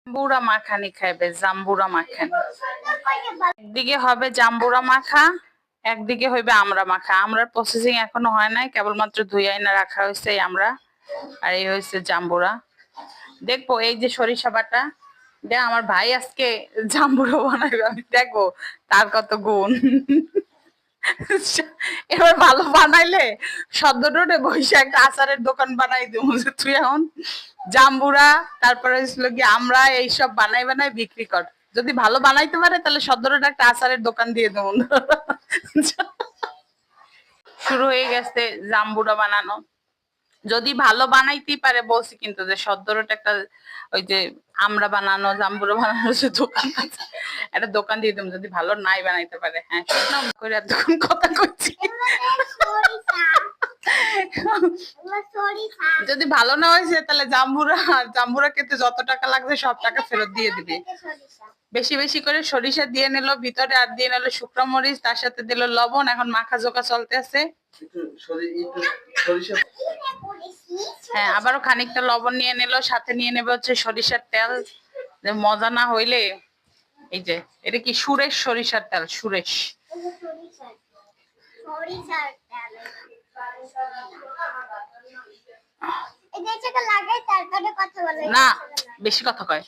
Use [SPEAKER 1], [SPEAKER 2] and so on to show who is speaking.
[SPEAKER 1] জাম্বুরা মাখানি খাইবে, জাম্বুরা মাখানি। একদিকে হবে জাম্বুরা মাখা, একদিকে হইবে আমরা মাখা। আমরার প্রসেসিং এখনো হয় নাই, কেবলমাত্র ধুই আইনা রাখা হয়েছে আমরা। আর এই হয়েছে জাম্বুরা। দেখবো এই যে সরিষা বাটা, দেখ আমার ভাই আজকে জাম্বুরা বানাইবে, আমি দেখবো তার কত গুণ। এবার ভালো বানাইলে সদ্যটোটে বসে একটা আচারের দোকান বানাই দিব, যে তুই এখন জাম্বুরা তারপরে হচ্ছিল কি আমরা এইসব বানাই বানাই বিক্রি কর। যদি ভালো বানাইতে পারে তাহলে সদ্যটোটে একটা আচারের দোকান দিয়ে দেবো। শুরু হয়ে গেছে জাম্বুরা বানানো। যদি ভালো বানাইতেই পারে বলছি কিন্তু, যে সদ্যরটা একটা ওই যে আমরা বানানো জাম্বুরা বানানো যে দোকান আছে, একটা দোকান দিয়ে দেবো যদি ভালো নাই বানাইতে পারে। হ্যাঁ শুনলাম করে এতক্ষণ কথা কইছি। যদি ভালো না হয়েছে তাহলে জাম্বুরা খেতে যত টাকা লাগবে সব টাকা ফেরত দিয়ে দিবে। বেশি বেশি করে সরিষা দিয়ে নিল ভিতরে, আর দিয়ে নিল শুকনো মরিচ, তার সাথে দিল লবণ। এখন মাখা জোকা চলতে আছে। হ্যাঁ আবারও খানিকটা লবণ নিয়ে নিল, সাথে নিয়ে নেবে হচ্ছে সরিষার তেল। মজা না হইলে এই যে এটা কি সুরেশ সরিষার তেল, সুরেশ। না বেশি কথা কয়।